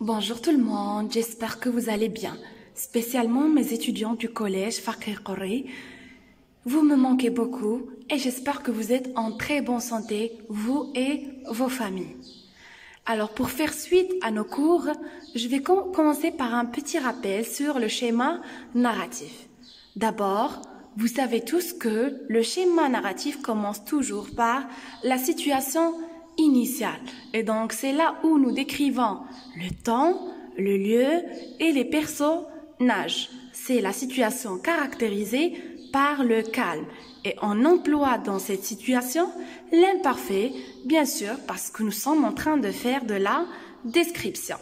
Bonjour tout le monde, j'espère que vous allez bien, spécialement mes étudiants du collège Fakir Corée. Vous me manquez beaucoup et j'espère que vous êtes en très bonne santé, vous et vos familles. Alors pour faire suite à nos cours, je vais commencer par un petit rappel sur le schéma narratif. D'abord, vous savez tous que le schéma narratif commence toujours par la situation initiale. Et donc c'est là où nous décrivons le temps, le lieu et les personnages. C'est la situation caractérisée par le calme. Et on emploie dans cette situation l'imparfait, bien sûr, parce que nous sommes en train de faire de la description.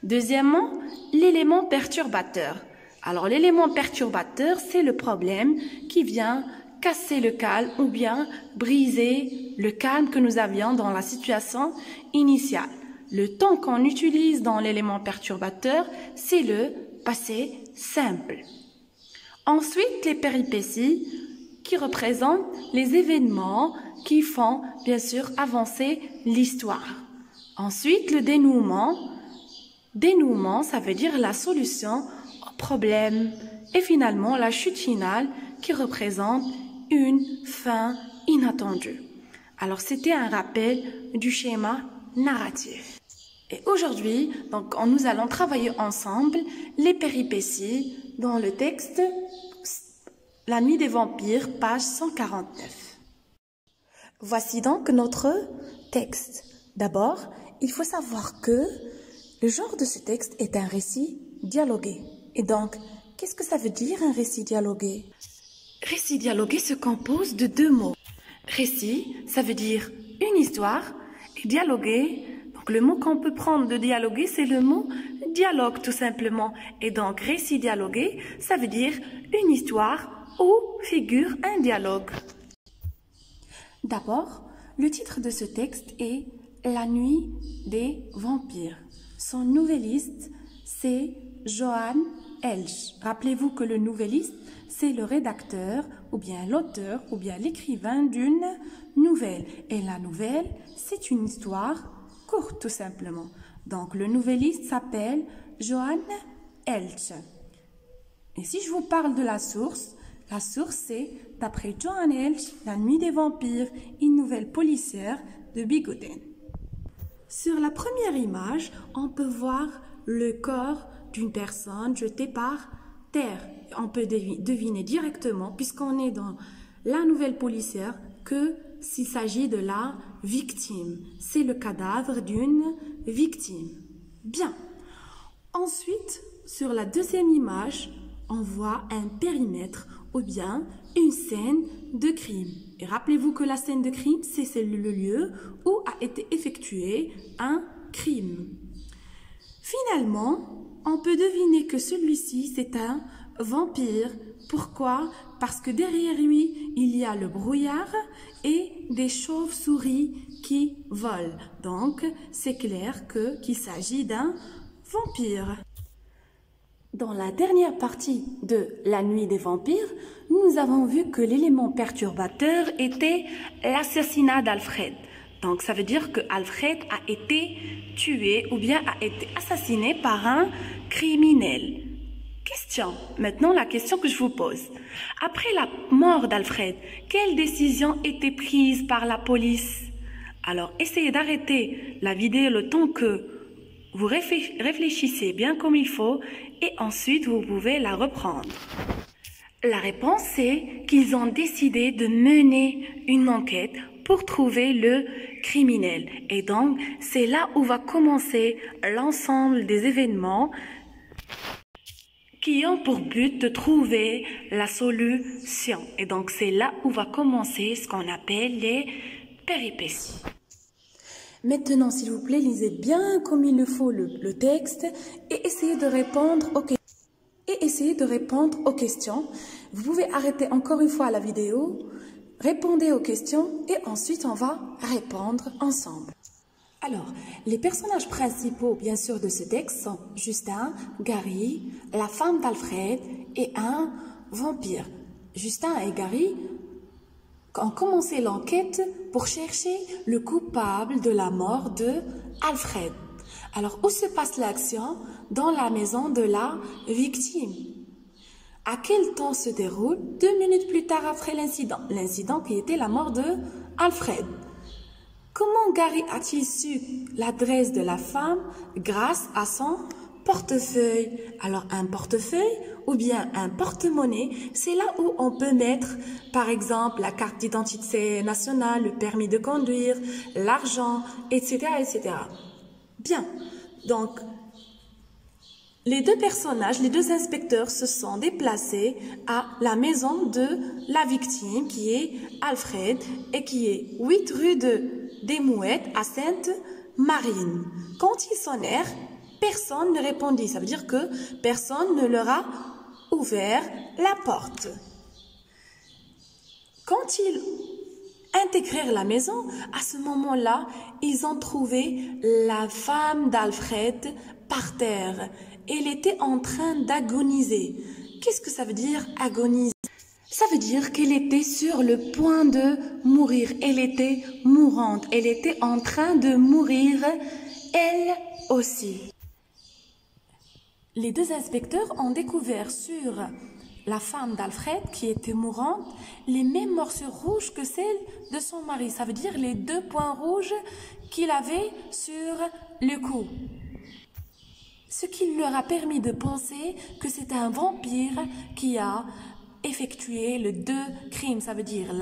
Deuxièmement, l'élément perturbateur. Alors l'élément perturbateur, c'est le problème qui vient casser le calme ou bien briser le calme que nous avions dans la situation initiale. Le temps qu'on utilise dans l'élément perturbateur, c'est le passé simple. Ensuite, les péripéties qui représentent les événements qui font, bien sûr, avancer l'histoire. Ensuite, le dénouement. Dénouement, ça veut dire la solution au problème. Et finalement, la chute finale qui représente une fin inattendue. Alors, c'était un rappel du schéma narratif. Et aujourd'hui, donc, nous allons travailler ensemble les péripéties dans le texte La nuit des vampires, page 149. Voici donc notre texte. D'abord, il faut savoir que le genre de ce texte est un récit dialogué. Et donc, qu'est-ce que ça veut dire un récit dialogué? Récit dialogué se compose de deux mots. Récit, ça veut dire une histoire, et dialogué, donc le mot qu'on peut prendre de dialoguer, c'est le mot dialogue tout simplement. Et donc, récit dialogué, ça veut dire une histoire où figure un dialogue. D'abord, le titre de ce texte est La nuit des vampires. Son nouvelliste, c'est Johann Elsch. Rappelez-vous que le nouvelliste, c'est le rédacteur, ou bien l'auteur, ou bien l'écrivain d'une nouvelle. Et la nouvelle, c'est une histoire courte tout simplement. Donc le nouvelliste s'appelle Johann Elsch. Et si je vous parle de la source c'est, d'après Johann Elsch, La nuit des vampires, une nouvelle policière de Bigouden. Sur la première image, on peut voir le corps d'une personne jetée par terre. On peut deviner directement, puisqu'on est dans la nouvelle policière, que s'il s'agit de la victime. C'est le cadavre d'une victime. Bien. Ensuite, sur la deuxième image, on voit un périmètre ou bien une scène de crime. Et rappelez-vous que la scène de crime, c'est le lieu où a été effectué un crime. Finalement, on peut deviner que celui-ci, c'est un vampire. Pourquoi? Parce que derrière lui, il y a le brouillard et des chauves-souris qui volent. Donc, c'est clair qu'il s'agit d'un vampire. Dans la dernière partie de La nuit des vampires, nous avons vu que l'élément perturbateur était l'assassinat d'Alfred. Donc ça veut dire que Alfred a été tué ou bien a été assassiné par un criminel. Question. Maintenant la question que je vous pose. Après la mort d'Alfred, quelle décision était prise par la police? Alors essayez d'arrêter la vidéo le temps que vous réfléchissez bien comme il faut et ensuite vous pouvez la reprendre. La réponse est qu'ils ont décidé de mener une enquête pour trouver le criminel. Et donc, c'est là où va commencer l'ensemble des événements qui ont pour but de trouver la solution. Et donc, c'est là où va commencer ce qu'on appelle les péripéties. Maintenant, s'il vous plaît, lisez bien comme il le faut le texte et essayez de répondre aux questions. Vous pouvez arrêter encore une fois la vidéo, répondez aux questions et ensuite on va répondre ensemble. Alors, les personnages principaux, bien sûr, de ce texte sont Justin, Gary, la femme d'Alfred et un vampire. Justin et Gary ont commencé l'enquête pour chercher le coupable de la mort de Alfred. Alors, où se passe l'action? Dans la maison de la victime. À quel temps se déroule? 2 minutes plus tard après l'incident. L'incident qui était la mort de Alfred. Comment Gary a-t-il su l'adresse de la femme? Grâce à son portefeuille. Alors, un portefeuille ou bien un porte-monnaie, c'est là où on peut mettre, par exemple, la carte d'identité nationale, le permis de conduire, l'argent, etc., etc. Bien. Donc, les deux personnages, les deux inspecteurs se sont déplacés à la maison de la victime qui est Alfred et qui est 8 rue des Mouettes à Sainte-Marine. Quand ils sonnèrent, personne ne répondit. Ça veut dire que personne ne leur a ouvert la porte. Quand ils intégrèrent la maison, à ce moment-là, ils ont trouvé la femme d'Alfred par terre. Elle était en train d'agoniser. Qu'est-ce que ça veut dire agoniser? Ça veut dire qu'elle était sur le point de mourir. Elle était mourante. Elle était en train de mourir, elle aussi. Les deux inspecteurs ont découvert sur la femme d'Alfred, qui était mourante, les mêmes morsures rouges que celles de son mari. Ça veut dire les 2 points rouges qu'il avait sur le cou. Ce qui leur a permis de penser que c'est un vampire qui a effectué les 2 crimes. Ça veut dire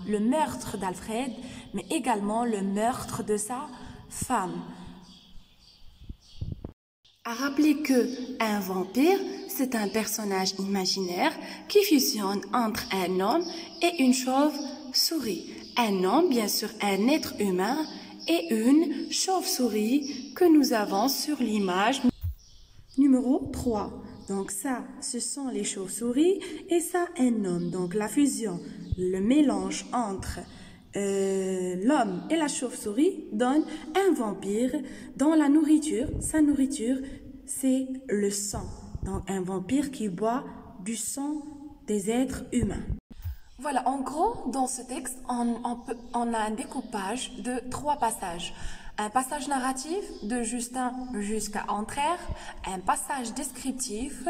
le meurtre d'Alfred, mais également le meurtre de sa femme. À rappeler que un vampire, c'est un personnage imaginaire qui fusionne entre un homme et une chauve-souris. Un homme, bien sûr, un être humain et une chauve-souris que nous avons sur l'image numéro 3. Donc ça, ce sont les chauves-souris et ça, un homme. Donc la fusion, le mélange entre l'homme et la chauve-souris donne un vampire dont la nourriture, sa nourriture, c'est le sang. Donc un vampire qui boit du sang des êtres humains. Voilà, en gros, dans ce texte, on a un découpage de 3 passages. Un passage narratif de Justin jusqu'à Entraire, un passage descriptif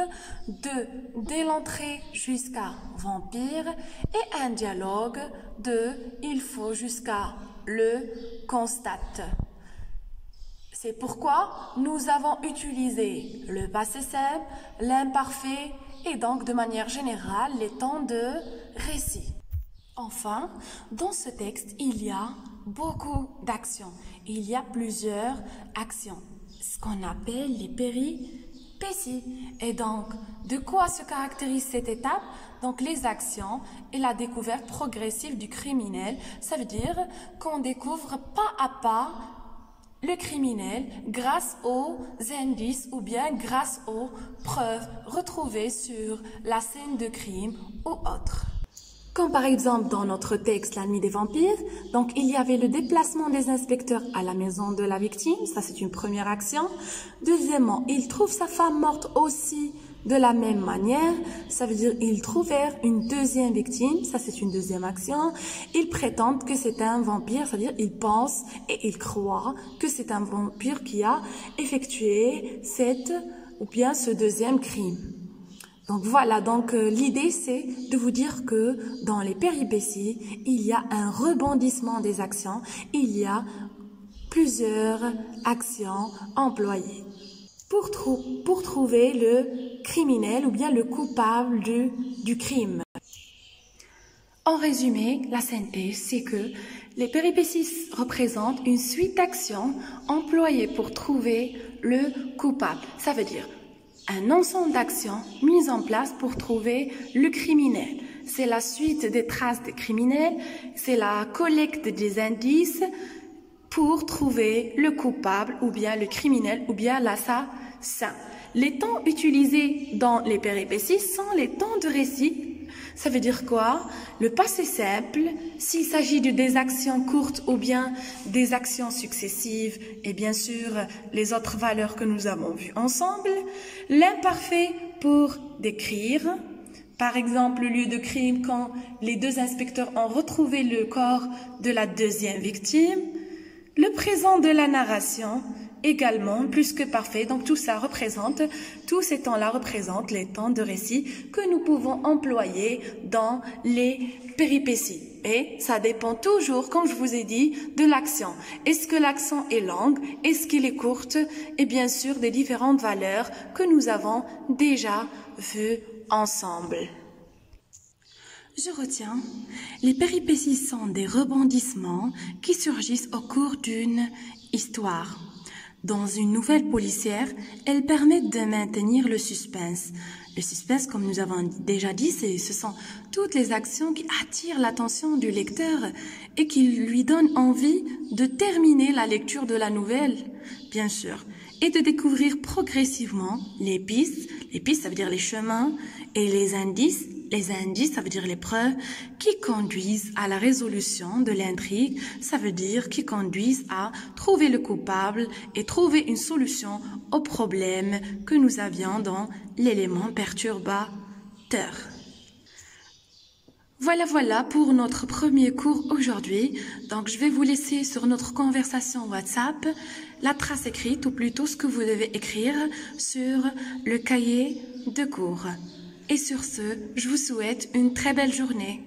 dès l'entrée jusqu'à Vampire et un dialogue de il faut jusqu'à le constate. C'est pourquoi nous avons utilisé le passé simple, l'imparfait et donc de manière générale les temps de récit. Enfin, dans ce texte, il y a beaucoup d'actions. Il y a plusieurs actions, ce qu'on appelle les péripéties. Et donc, de quoi se caractérise cette étape? Donc, les actions et la découverte progressive du criminel. Ça veut dire qu'on découvre pas à pas le criminel grâce aux indices ou bien grâce aux preuves retrouvées sur la scène de crime ou autre. Comme par exemple dans notre texte La nuit des vampires, donc il y avait le déplacement des inspecteurs à la maison de la victime, ça c'est une première action. Deuxièmement, ils trouvent sa femme morte aussi de la même manière, ça veut dire ils trouvèrent une deuxième victime, ça c'est une deuxième action. Ils prétendent que c'est un vampire, c'est-à-dire ils pensent et ils croient que c'est un vampire qui a effectué ce deuxième crime. Donc voilà, donc l'idée c'est de vous dire que dans les péripéties, il y a un rebondissement des actions, il y a plusieurs actions employées pour trouver le criminel ou bien le coupable du crime. En résumé, la synthèse, c'est que les péripéties représentent une suite d'actions employées pour trouver le coupable. Ça veut dire un ensemble d'actions mises en place pour trouver le criminel. C'est la suite des traces des criminels, c'est la collecte des indices pour trouver le coupable ou bien le criminel ou bien l'assassin. Les temps utilisés dans les péripéties sont les temps de récit. Ça veut dire quoi? Le passé simple, s'il s'agit de des actions courtes ou bien des actions successives, et bien sûr les autres valeurs que nous avons vues ensemble. L'imparfait pour décrire, par exemple le lieu de crime quand les deux inspecteurs ont retrouvé le corps de la deuxième victime. Le présent de la narration également plus que parfait. Donc tout ça représente, tous ces temps-là représentent les temps de récit que nous pouvons employer dans les péripéties. Et ça dépend toujours, comme je vous ai dit, de l'accent. Est-ce que l'accent est long? Est-ce qu'il est courte? Et bien sûr, des différentes valeurs que nous avons déjà vues ensemble. Je retiens, les péripéties sont des rebondissements qui surgissent au cours d'une histoire. Dans une nouvelle policière, elles permettent de maintenir le suspense. Le suspense, comme nous avons déjà dit, ce sont toutes les actions qui attirent l'attention du lecteur et qui lui donnent envie de terminer la lecture de la nouvelle, bien sûr, et de découvrir progressivement les pistes, ça veut dire les chemins, et les indices, ça veut dire les preuves, qui conduisent à la résolution de l'intrigue, ça veut dire qui conduisent à trouver le coupable et trouver une solution au problème que nous avions dans l'élément perturbateur. Voilà pour notre premier cours aujourd'hui. Donc, je vais vous laisser sur notre conversation WhatsApp la trace écrite, ou plutôt ce que vous devez écrire sur le cahier de cours. Et sur ce, je vous souhaite une très belle journée.